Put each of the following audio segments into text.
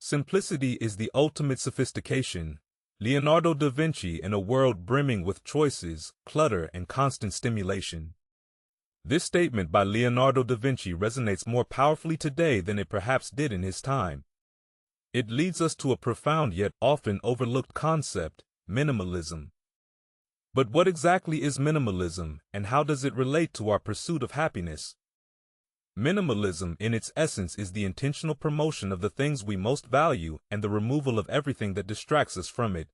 Simplicity is the ultimate sophistication. Leonardo da Vinci in a world brimming with choices, clutter, and constant stimulation. This statement by Leonardo da Vinci resonates more powerfully today than it perhaps did in his time. It leads us to a profound yet often overlooked concept, minimalism. But what exactly is minimalism, and how does it relate to our pursuit of happiness? Minimalism, in its essence, is the intentional promotion of the things we most value and the removal of everything that distracts us from it.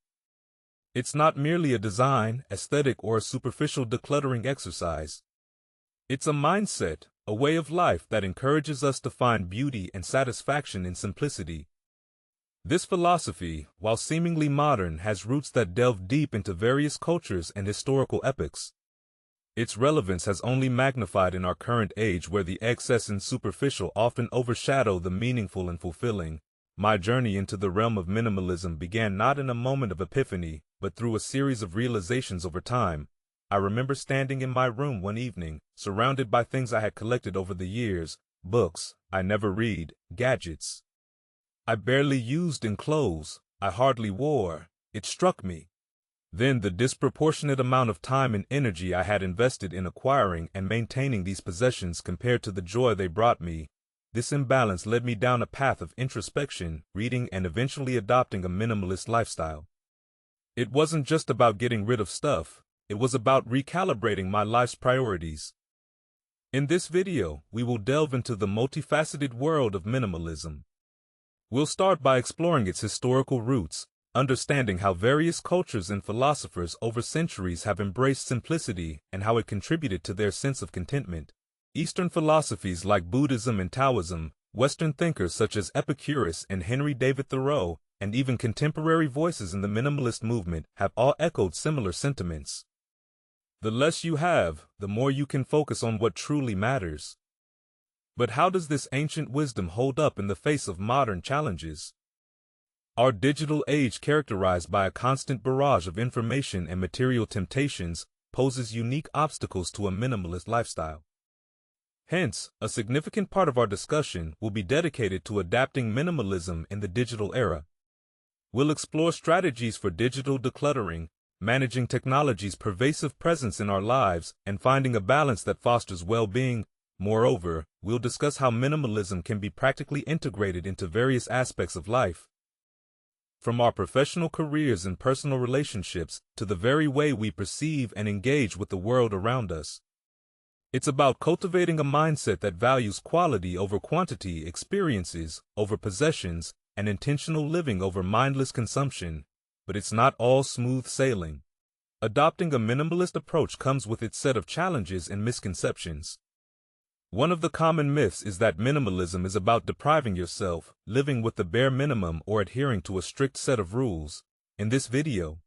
It's not merely a design, aesthetic, or a superficial decluttering exercise. It's a mindset, a way of life that encourages us to find beauty and satisfaction in simplicity. This philosophy, while seemingly modern, has roots that delve deep into various cultures and historical epochs. Its relevance has only magnified in our current age, where the excess and superficial often overshadow the meaningful and fulfilling. My journey into the realm of minimalism began not in a moment of epiphany, but through a series of realizations over time. I remember standing in my room one evening, surrounded by things I had collected over the years, books I never read, gadgets I barely used, and clothes I hardly wore. It struck me then the disproportionate amount of time and energy I had invested in acquiring and maintaining these possessions compared to the joy they brought me. This imbalance led me down a path of introspection, reading, and eventually adopting a minimalist lifestyle. It wasn't just about getting rid of stuff, it was about recalibrating my life's priorities. In this video, we will delve into the multifaceted world of minimalism. We'll start by exploring its historical roots, understanding how various cultures and philosophers over centuries have embraced simplicity and how it contributed to their sense of contentment. Eastern philosophies like Buddhism and Taoism, Western thinkers such as Epicurus and Henry David Thoreau, and even contemporary voices in the minimalist movement have all echoed similar sentiments. The less you have, the more you can focus on what truly matters. But how does this ancient wisdom hold up in the face of modern challenges? Our digital age, characterized by a constant barrage of information and material temptations, poses unique obstacles to a minimalist lifestyle. Hence, a significant part of our discussion will be dedicated to adapting minimalism in the digital era. We'll explore strategies for digital decluttering, managing technology's pervasive presence in our lives, and finding a balance that fosters well-being. Moreover, we'll discuss how minimalism can be practically integrated into various aspects of life. From our professional careers and personal relationships to the very way we perceive and engage with the world around us. It's about cultivating a mindset that values quality over quantity, experiences over possessions, and intentional living over mindless consumption. But it's not all smooth sailing. Adopting a minimalist approach comes with its set of challenges and misconceptions. One of the common myths is that minimalism is about depriving yourself, living with the bare minimum, or adhering to a strict set of rules. In this video,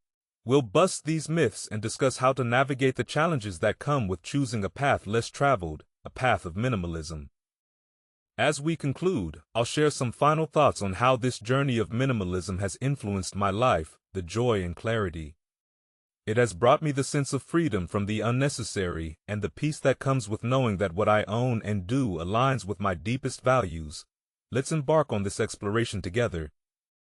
we'll bust these myths and discuss how to navigate the challenges that come with choosing a path less traveled, a path of minimalism. As we conclude, I'll share some final thoughts on how this journey of minimalism has influenced my life, the joy and clarity it has brought me, the sense of freedom from the unnecessary, and the peace that comes with knowing that what I own and do aligns with my deepest values. Let's embark on this exploration together.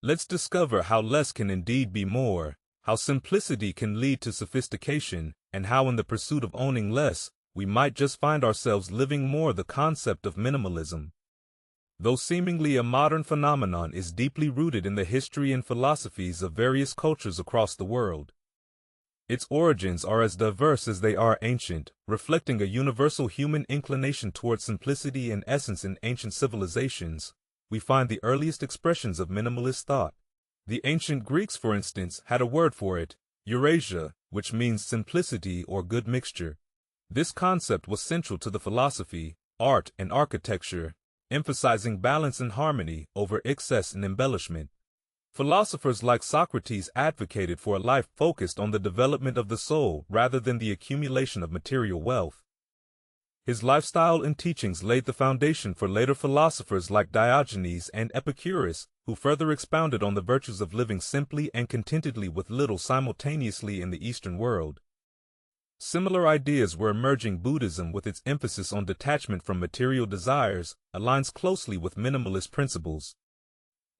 Let's discover how less can indeed be more, how simplicity can lead to sophistication, and how in the pursuit of owning less, we might just find ourselves living more. The concept of minimalism, though seemingly a modern phenomenon, is deeply rooted in the history and philosophies of various cultures across the world. Its origins are as diverse as they are ancient, reflecting a universal human inclination towards simplicity and essence. In ancient civilizations, we find the earliest expressions of minimalist thought. The ancient Greeks, for instance, had a word for it, Eurasia, which means simplicity or good mixture. This concept was central to the philosophy, art, and architecture, emphasizing balance and harmony over excess and embellishment. Philosophers like Socrates advocated for a life focused on the development of the soul rather than the accumulation of material wealth. His lifestyle and teachings laid the foundation for later philosophers like Diogenes and Epicurus, who further expounded on the virtues of living simply and contentedly with little. Simultaneously in the Eastern world, similar ideas were emerging. Buddhism, with its emphasis on detachment from material desires, aligns closely with minimalist principles.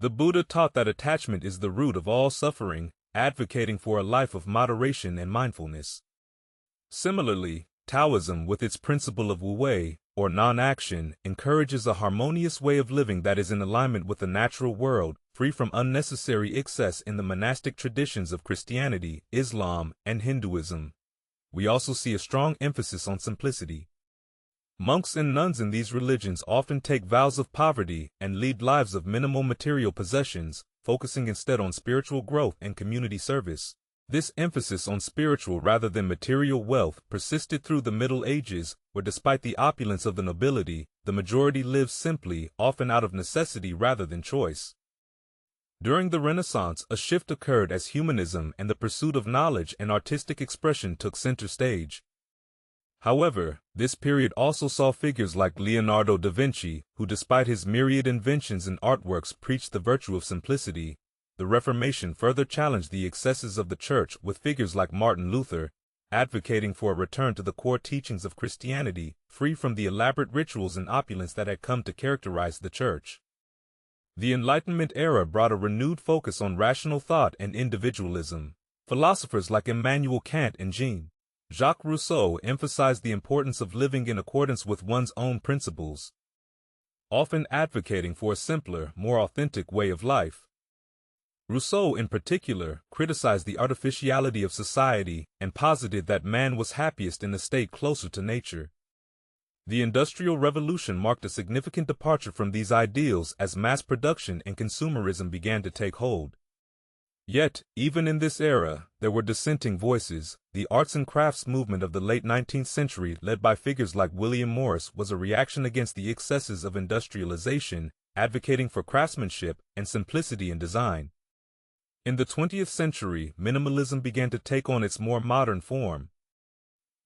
The Buddha taught that attachment is the root of all suffering, advocating for a life of moderation and mindfulness. Similarly, Taoism, with its principle of wu-wei, or non-action, encourages a harmonious way of living that is in alignment with the natural world, free from unnecessary excess in the monastic traditions of Christianity, Islam, and Hinduism. We also see a strong emphasis on simplicity. Monks and nuns in these religions often take vows of poverty and lead lives of minimal material possessions, focusing instead on spiritual growth and community service. This emphasis on spiritual rather than material wealth persisted through the Middle Ages, where despite the opulence of the nobility, the majority lived simply, often out of necessity rather than choice. During the Renaissance, a shift occurred as humanism and the pursuit of knowledge and artistic expression took center stage. However, this period also saw figures like Leonardo da Vinci, who despite his myriad inventions and artworks preached the virtue of simplicity. The Reformation further challenged the excesses of the Church with figures like Martin Luther, advocating for a return to the core teachings of Christianity, free from the elaborate rituals and opulence that had come to characterize the Church. The Enlightenment era brought a renewed focus on rational thought and individualism. Philosophers like Immanuel Kant and Jean-Jacques Rousseau emphasized the importance of living in accordance with one's own principles, often advocating for a simpler, more authentic way of life. Rousseau, in particular, criticized the artificiality of society and posited that man was happiest in a state closer to nature. The Industrial Revolution marked a significant departure from these ideals as mass production and consumerism began to take hold. Yet, even in this era, there were dissenting voices. The arts and crafts movement of the late 19th century, led by figures like William Morris, was a reaction against the excesses of industrialization, advocating for craftsmanship and simplicity in design. In the 20th century, minimalism began to take on its more modern form.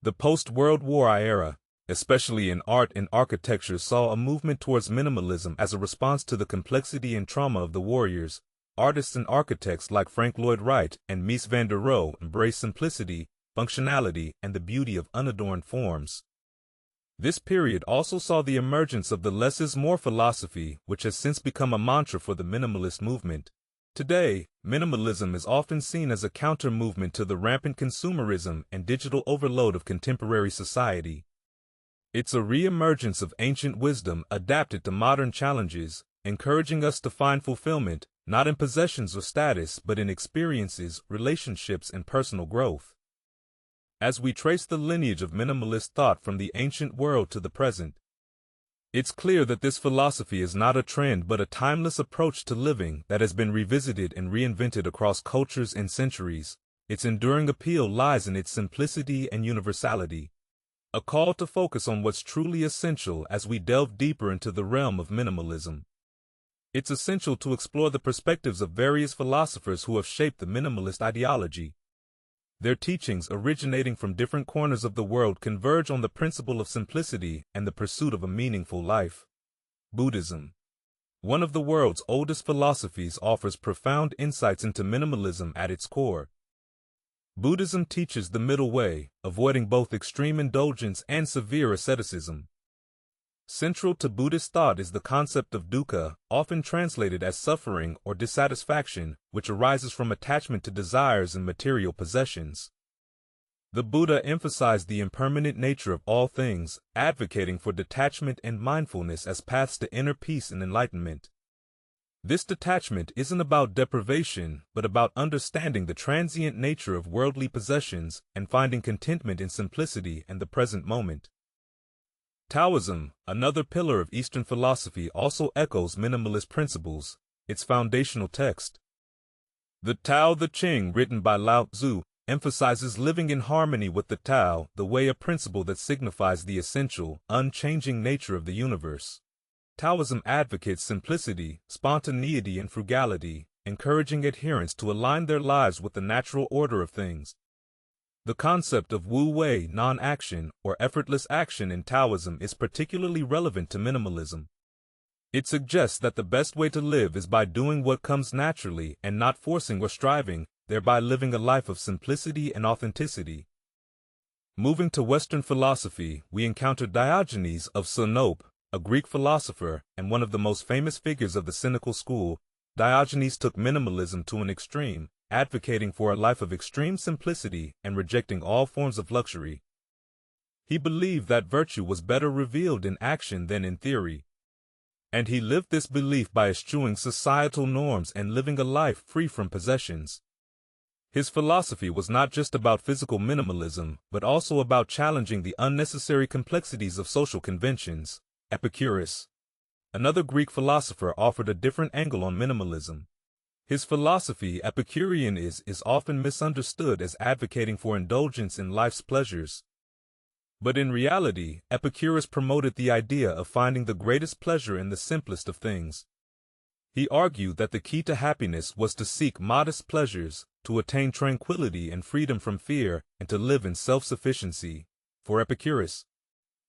The post-World War era, especially in art and architecture, saw a movement towards minimalism as a response to the complexity and trauma of the warriors. Artists and architects like Frank Lloyd Wright and Mies van der Rohe embraced simplicity, functionality, and the beauty of unadorned forms. This period also saw the emergence of the less is more philosophy, which has since become a mantra for the minimalist movement. Today, minimalism is often seen as a counter-movement to the rampant consumerism and digital overload of contemporary society. It's a re-emergence of ancient wisdom adapted to modern challenges, encouraging us to find fulfillment, not in possessions or status, but in experiences, relationships, and personal growth. As we trace the lineage of minimalist thought from the ancient world to the present, it's clear that this philosophy is not a trend but a timeless approach to living that has been revisited and reinvented across cultures and centuries. Its enduring appeal lies in its simplicity and universality. A call to focus on what's truly essential as we delve deeper into the realm of minimalism. It's essential to explore the perspectives of various philosophers who have shaped the minimalist ideology. Their teachings, originating from different corners of the world, converge on the principle of simplicity and the pursuit of a meaningful life. Buddhism, one of the world's oldest philosophies, offers profound insights into minimalism at its core. Buddhism teaches the middle way, avoiding both extreme indulgence and severe asceticism. Central to Buddhist thought is the concept of dukkha, often translated as suffering or dissatisfaction, which arises from attachment to desires and material possessions. The Buddha emphasized the impermanent nature of all things, advocating for detachment and mindfulness as paths to inner peace and enlightenment. This detachment isn't about deprivation, but about understanding the transient nature of worldly possessions and finding contentment in simplicity and the present moment. Taoism, another pillar of Eastern philosophy, also echoes minimalist principles. Its foundational text, the Tao Te Ching, written by Lao Tzu, emphasizes living in harmony with the Tao, the way, a principle that signifies the essential, unchanging nature of the universe. Taoism advocates simplicity, spontaneity, and frugality, encouraging adherents to align their lives with the natural order of things. The concept of wu-wei, non-action, or effortless action in Taoism is particularly relevant to minimalism. It suggests that the best way to live is by doing what comes naturally and not forcing or striving, thereby living a life of simplicity and authenticity. Moving to Western philosophy, we encounter Diogenes of Sinope, a Greek philosopher and one of the most famous figures of the Cynical school. Diogenes took minimalism to an extreme, advocating for a life of extreme simplicity and rejecting all forms of luxury. He believed that virtue was better revealed in action than in theory, and he lived this belief by eschewing societal norms and living a life free from possessions. His philosophy was not just about physical minimalism, but also about challenging the unnecessary complexities of social conventions. Epicurus, another Greek philosopher, offered a different angle on minimalism. His philosophy, Epicurean, is often misunderstood as advocating for indulgence in life's pleasures. But in reality, Epicurus promoted the idea of finding the greatest pleasure in the simplest of things. He argued that the key to happiness was to seek modest pleasures, to attain tranquility and freedom from fear, and to live in self-sufficiency. For Epicurus,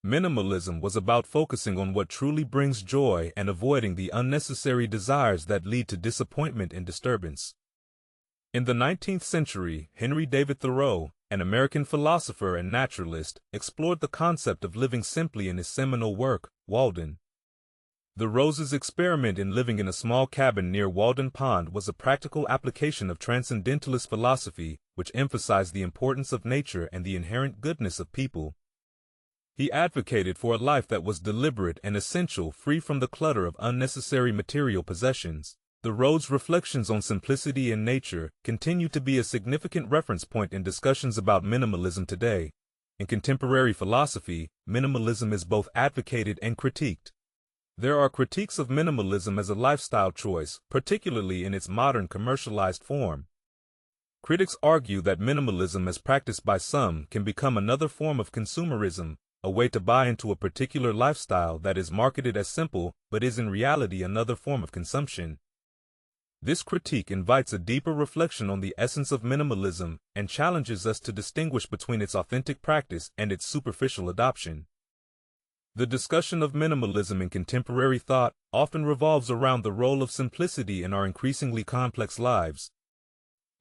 minimalism was about focusing on what truly brings joy and avoiding the unnecessary desires that lead to disappointment and disturbance. In the 19th century, Henry David Thoreau, an American philosopher and naturalist, explored the concept of living simply in his seminal work, Walden. Thoreau's experiment in living in a small cabin near Walden Pond was a practical application of transcendentalist philosophy, which emphasized the importance of nature and the inherent goodness of people. He advocated for a life that was deliberate and essential, free from the clutter of unnecessary material possessions. Thoreau's reflections on simplicity and nature continue to be a significant reference point in discussions about minimalism today. In contemporary philosophy, minimalism is both advocated and critiqued. There are critiques of minimalism as a lifestyle choice, particularly in its modern commercialized form. Critics argue that minimalism as practiced by some can become another form of consumerism, a way to buy into a particular lifestyle that is marketed as simple but is in reality another form of consumption. This critique invites a deeper reflection on the essence of minimalism and challenges us to distinguish between its authentic practice and its superficial adoption. The discussion of minimalism in contemporary thought often revolves around the role of simplicity in our increasingly complex lives.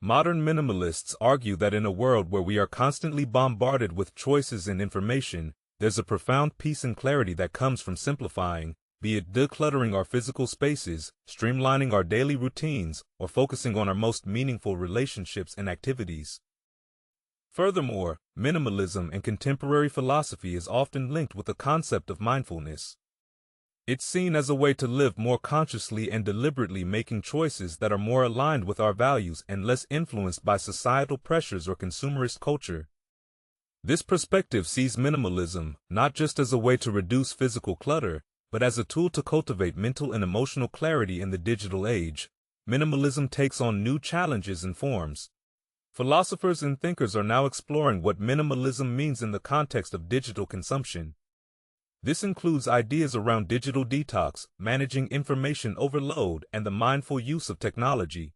Modern minimalists argue that in a world where we are constantly bombarded with choices and information, there's a profound peace and clarity that comes from simplifying, be it decluttering our physical spaces, streamlining our daily routines, or focusing on our most meaningful relationships and activities. Furthermore, minimalism in contemporary philosophy is often linked with the concept of mindfulness. It's seen as a way to live more consciously and deliberately, making choices that are more aligned with our values and less influenced by societal pressures or consumerist culture. This perspective sees minimalism not just as a way to reduce physical clutter, but as a tool to cultivate mental and emotional clarity in the digital age. Minimalism takes on new challenges and forms. Philosophers and thinkers are now exploring what minimalism means in the context of digital consumption. This includes ideas around digital detox, managing information overload, and the mindful use of technology.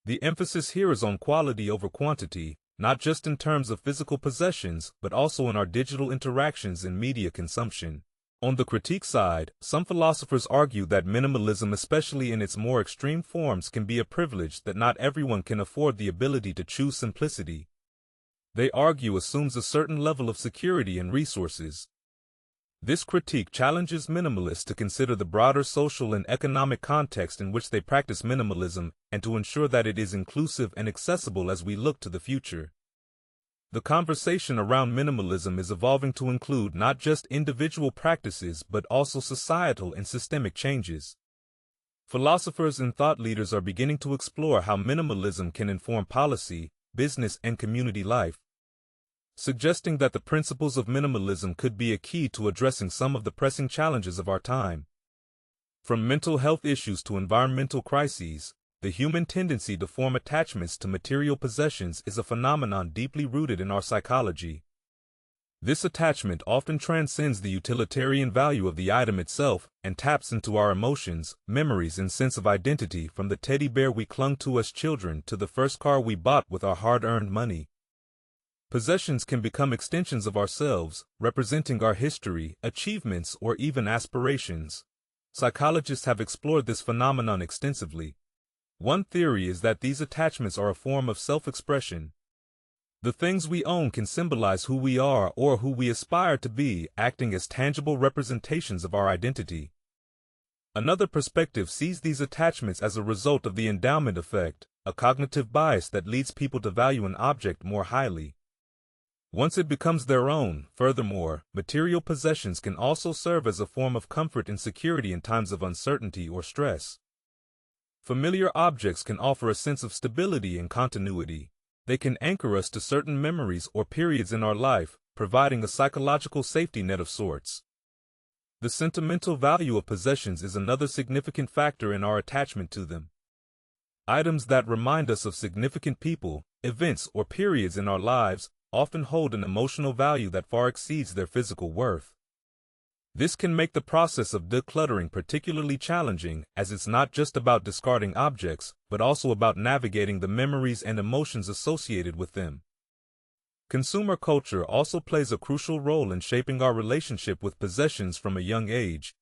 The emphasis here is on quality over quantity, not just in terms of physical possessions, but also in our digital interactions and media consumption. On the critique side, some philosophers argue that minimalism, especially in its more extreme forms, can be a privilege, that not everyone can afford the ability to choose simplicity. They argue assumes a certain level of security and resources. This critique challenges minimalists to consider the broader social and economic context in which they practice minimalism and to ensure that it is inclusive and accessible as we look to the future. The conversation around minimalism is evolving to include not just individual practices but also societal and systemic changes. Philosophers and thought leaders are beginning to explore how minimalism can inform policy, business, and community life, suggesting that the principles of minimalism could be a key to addressing some of the pressing challenges of our time. From mental health issues to environmental crises, the human tendency to form attachments to material possessions is a phenomenon deeply rooted in our psychology. This attachment often transcends the utilitarian value of the item itself and taps into our emotions, memories, and sense of identity, from the teddy bear we clung to as children to the first car we bought with our hard-earned money. Possessions can become extensions of ourselves, representing our history, achievements, or even aspirations. Psychologists have explored this phenomenon extensively. One theory is that these attachments are a form of self-expression. The things we own can symbolize who we are or who we aspire to be, acting as tangible representations of our identity. Another perspective sees these attachments as a result of the endowment effect, a cognitive bias that leads people to value an object more highly once it becomes their own. Furthermore, material possessions can also serve as a form of comfort and security in times of uncertainty or stress. Familiar objects can offer a sense of stability and continuity. They can anchor us to certain memories or periods in our life, providing a psychological safety net of sorts. The sentimental value of possessions is another significant factor in our attachment to them. Items that remind us of significant people, events, or periods in our lives often hold an emotional value that far exceeds their physical worth. This can make the process of decluttering particularly challenging, as it's not just about discarding objects, but also about navigating the memories and emotions associated with them. Consumer culture also plays a crucial role in shaping our relationship with possessions from a young age.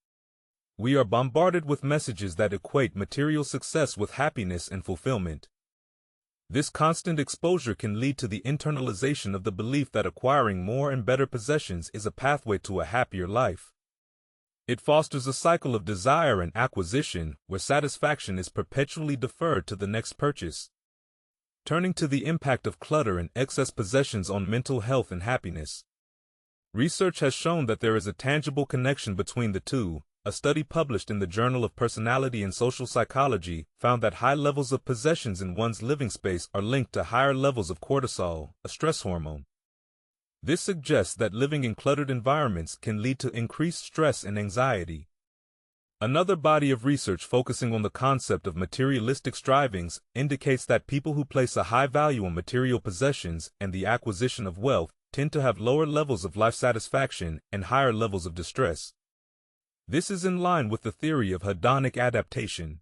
We are bombarded with messages that equate material success with happiness and fulfillment. This constant exposure can lead to the internalization of the belief that acquiring more and better possessions is a pathway to a happier life. It fosters a cycle of desire and acquisition, where satisfaction is perpetually deferred to the next purchase. Turning to the impact of clutter and excess possessions on mental health and happiness. Research has shown that there is a tangible connection between the two. A study published in the Journal of Personality and Social Psychology found that high levels of possessions in one's living space are linked to higher levels of cortisol, a stress hormone. This suggests that living in cluttered environments can lead to increased stress and anxiety. Another body of research focusing on the concept of materialistic strivings indicates that people who place a high value on material possessions and the acquisition of wealth tend to have lower levels of life satisfaction and higher levels of distress. This is in line with the theory of hedonic adaptation.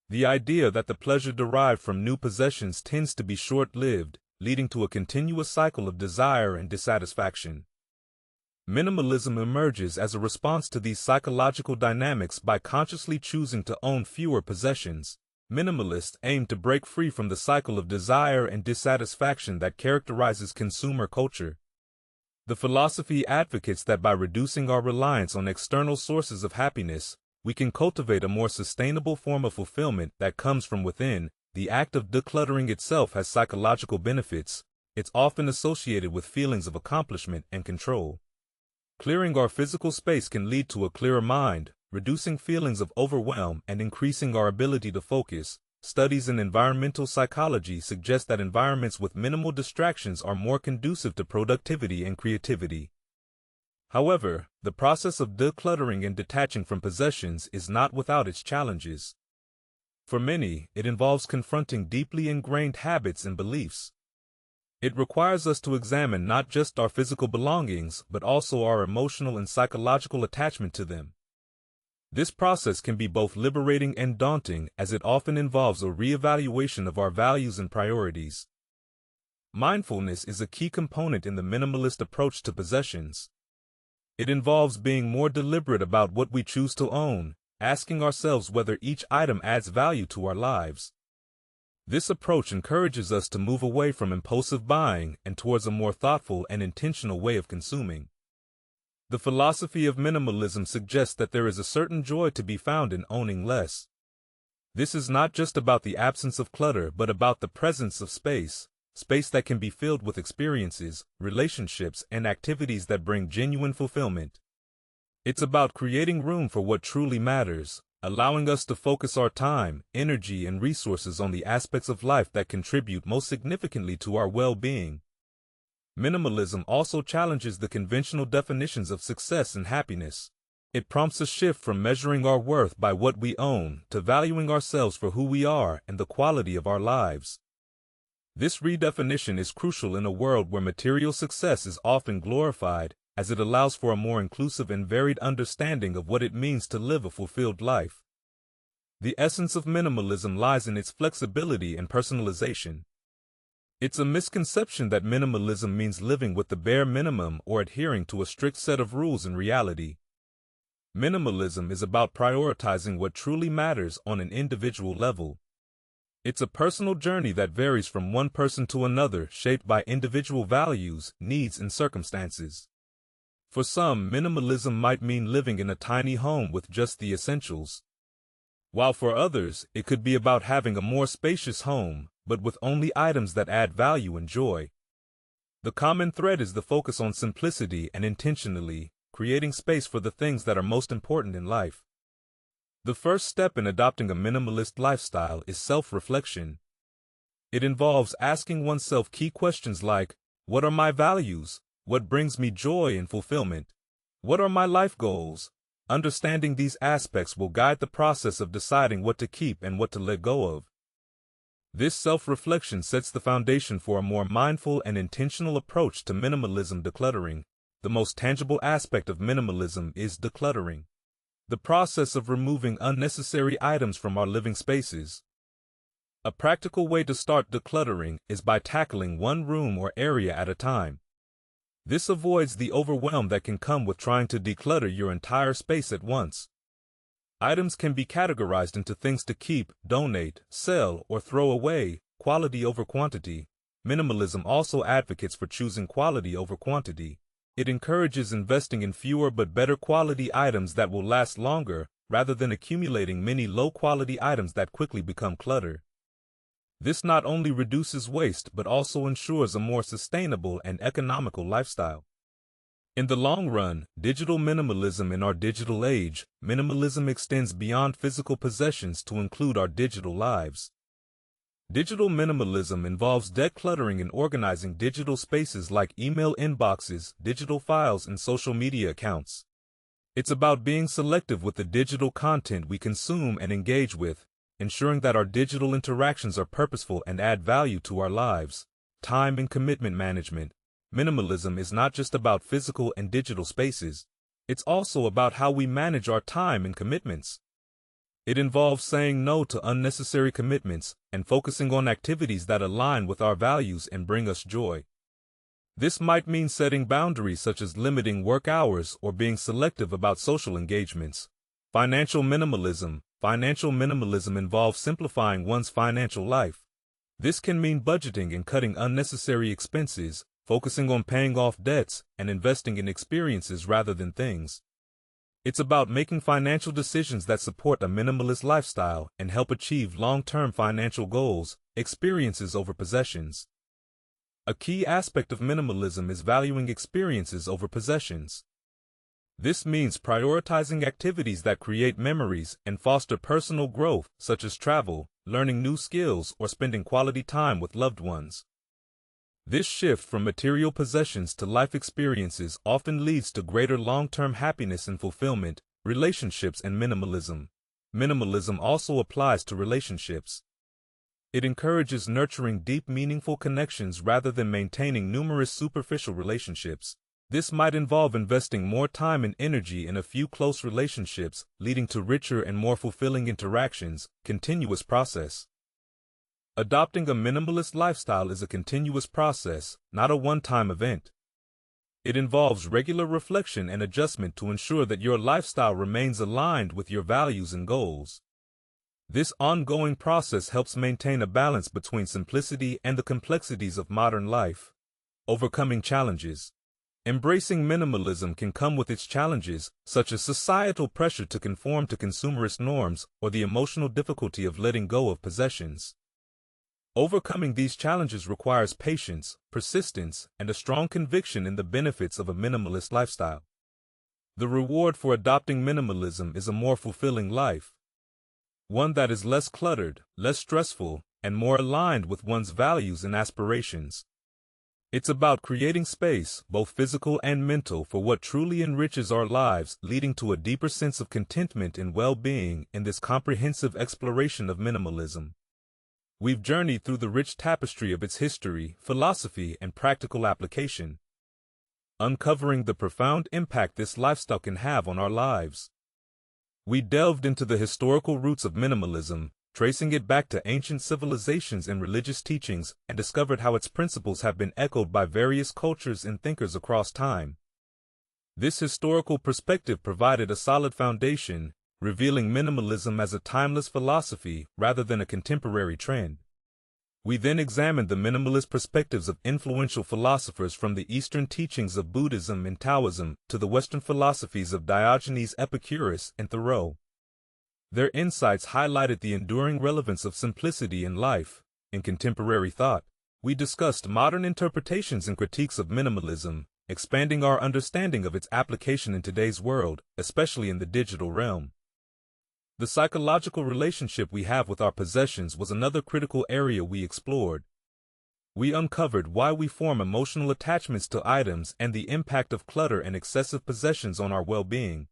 The idea that the pleasure derived from new possessions tends to be short-lived, leading to a continuous cycle of desire and dissatisfaction. Minimalism emerges as a response to these psychological dynamics by consciously choosing to own fewer possessions. Minimalists aim to break free from the cycle of desire and dissatisfaction that characterizes consumer culture. The philosophy advocates that by reducing our reliance on external sources of happiness, we can cultivate a more sustainable form of fulfillment that comes from within. The act of decluttering itself has psychological benefits. It's often associated with feelings of accomplishment and control. Clearing our physical space can lead to a clearer mind, reducing feelings of overwhelm and increasing our ability to focus. Studies in environmental psychology suggest that environments with minimal distractions are more conducive to productivity and creativity. However, the process of decluttering and detaching from possessions is not without its challenges. For many, it involves confronting deeply ingrained habits and beliefs. It requires us to examine not just our physical belongings, but also our emotional and psychological attachment to them. This process can be both liberating and daunting, as it often involves a reevaluation of our values and priorities. Mindfulness is a key component in the minimalist approach to possessions. It involves being more deliberate about what we choose to own, asking ourselves whether each item adds value to our lives. This approach encourages us to move away from impulsive buying and towards a more thoughtful and intentional way of consuming. The philosophy of minimalism suggests that there is a certain joy to be found in owning less. This is not just about the absence of clutter, but about the presence of space that can be filled with experiences, relationships, and activities that bring genuine fulfillment. It's about creating room for what truly matters, allowing us to focus our time, energy, and resources on the aspects of life that contribute most significantly to our well-being. Minimalism also challenges the conventional definitions of success and happiness. It prompts a shift from measuring our worth by what we own to valuing ourselves for who we are and the quality of our lives. This redefinition is crucial in a world where material success is often glorified, as it allows for a more inclusive and varied understanding of what it means to live a fulfilled life. The essence of minimalism lies in its flexibility and personalization. It's a misconception that minimalism means living with the bare minimum or adhering to a strict set of rules in reality. Minimalism is about prioritizing what truly matters on an individual level. It's a personal journey that varies from one person to another, shaped by individual values, needs, and circumstances. For some, minimalism might mean living in a tiny home with just the essentials. while for others, it could be about having a more spacious home, but with only items that add value and joy. The common thread is the focus on simplicity and intentionally creating space for the things that are most important in life. The first step in adopting a minimalist lifestyle is self-reflection. It involves asking oneself key questions like, what are my values? What brings me joy and fulfillment? What are my life goals? Understanding these aspects will guide the process of deciding what to keep and what to let go of. This self-reflection sets the foundation for a more mindful and intentional approach to minimalism decluttering. The most tangible aspect of minimalism is decluttering, the process of removing unnecessary items from our living spaces. A practical way to start decluttering is by tackling one room or area at a time. This avoids the overwhelm that can come with trying to declutter your entire space at once. Items can be categorized into things to keep, donate, sell, or throw away, quality over quantity. Minimalism also advocates for choosing quality over quantity. It encourages investing in fewer but better quality items that will last longer, rather than accumulating many low-quality items that quickly become clutter. This not only reduces waste but also ensures a more sustainable and economical lifestyle. In the long run, digital minimalism in our digital age, minimalism extends beyond physical possessions to include our digital lives. Digital minimalism involves decluttering and organizing digital spaces like email inboxes, digital files, and social media accounts. It's about being selective with the digital content we consume and engage with, ensuring that our digital interactions are purposeful and add value to our lives. Time and commitment management. Minimalism is not just about physical and digital spaces. It's also about how we manage our time and commitments. It involves saying no to unnecessary commitments and focusing on activities that align with our values and bring us joy. This might mean setting boundaries such as limiting work hours or being selective about social engagements. Financial minimalism. Financial minimalism involves simplifying one's financial life. This can mean budgeting and cutting unnecessary expenses, focusing on paying off debts, and investing in experiences rather than things. It's about making financial decisions that support a minimalist lifestyle and help achieve long-term financial goals, experiences over possessions. A key aspect of minimalism is valuing experiences over possessions. This means prioritizing activities that create memories and foster personal growth, such as travel, learning new skills, or spending quality time with loved ones. This shift from material possessions to life experiences often leads to greater long-term happiness and fulfillment. Relationships and minimalism. Minimalism also applies to relationships. It encourages nurturing deep, meaningful connections rather than maintaining numerous superficial relationships. This might involve investing more time and energy in a few close relationships, leading to richer and more fulfilling interactions. Continuous process. Adopting a minimalist lifestyle is a continuous process, not a one-time event. It involves regular reflection and adjustment to ensure that your lifestyle remains aligned with your values and goals. This ongoing process helps maintain a balance between simplicity and the complexities of modern life. Overcoming challenges. Embracing minimalism can come with its challenges, such as societal pressure to conform to consumerist norms or the emotional difficulty of letting go of possessions. Overcoming these challenges requires patience, persistence, and a strong conviction in the benefits of a minimalist lifestyle. The reward for adopting minimalism is a more fulfilling life, one that is less cluttered, less stressful, and more aligned with one's values and aspirations. It's about creating space, both physical and mental, for what truly enriches our lives, leading to a deeper sense of contentment and well-being in this comprehensive exploration of minimalism. We've journeyed through the rich tapestry of its history, philosophy, and practical application, uncovering the profound impact this lifestyle can have on our lives. We delved into the historical roots of minimalism, tracing it back to ancient civilizations and religious teachings, and discovered how its principles have been echoed by various cultures and thinkers across time. This historical perspective provided a solid foundation, revealing minimalism as a timeless philosophy rather than a contemporary trend. We then examined the minimalist perspectives of influential philosophers, from the Eastern teachings of Buddhism and Taoism to the Western philosophies of Diogenes, Epicurus, and Thoreau. Their insights highlighted the enduring relevance of simplicity in life. In contemporary thought, we discussed modern interpretations and critiques of minimalism, expanding our understanding of its application in today's world, especially in the digital realm. The psychological relationship we have with our possessions was another critical area we explored. We uncovered why we form emotional attachments to items and the impact of clutter and excessive possessions on our well-being.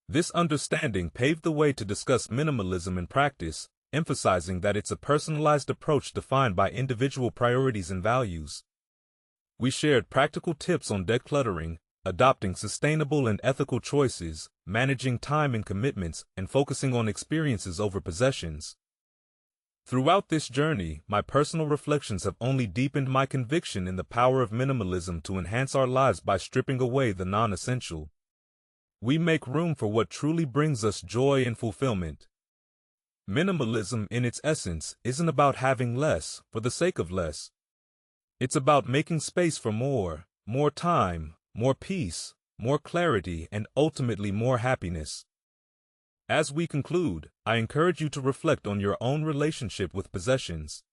This understanding paved the way to discuss minimalism in practice, emphasizing that it's a personalized approach defined by individual priorities and values. We shared practical tips on decluttering, adopting sustainable and ethical choices, managing time and commitments, and focusing on experiences over possessions. Throughout this journey, my personal reflections have only deepened my conviction in the power of minimalism to enhance our lives by stripping away the non-essential. We make room for what truly brings us joy and fulfillment. Minimalism, in its essence, isn't about having less for the sake of less. It's about making space for more time, more peace, more clarity, and ultimately more happiness. As we conclude, I encourage you to reflect on your own relationship with possessions.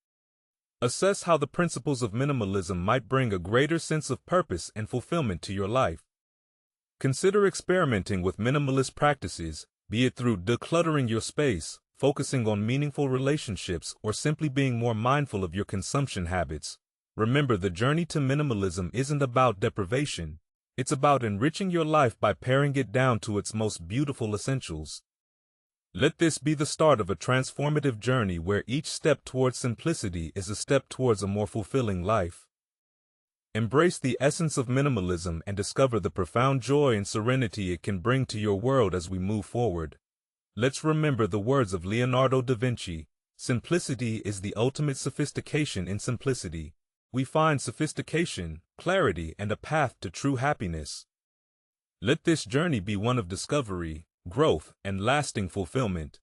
Assess how the principles of minimalism might bring a greater sense of purpose and fulfillment to your life. Consider experimenting with minimalist practices, be it through decluttering your space, focusing on meaningful relationships, or simply being more mindful of your consumption habits. Remember, the journey to minimalism isn't about deprivation. It's about enriching your life by paring it down to its most beautiful essentials. Let this be the start of a transformative journey where each step towards simplicity is a step towards a more fulfilling life. Embrace the essence of minimalism and discover the profound joy and serenity it can bring to your world as we move forward. Let's remember the words of Leonardo da Vinci: simplicity is the ultimate sophistication in simplicity. We find sophistication, clarity, and a path to true happiness. Let this journey be one of discovery, growth, and lasting fulfillment.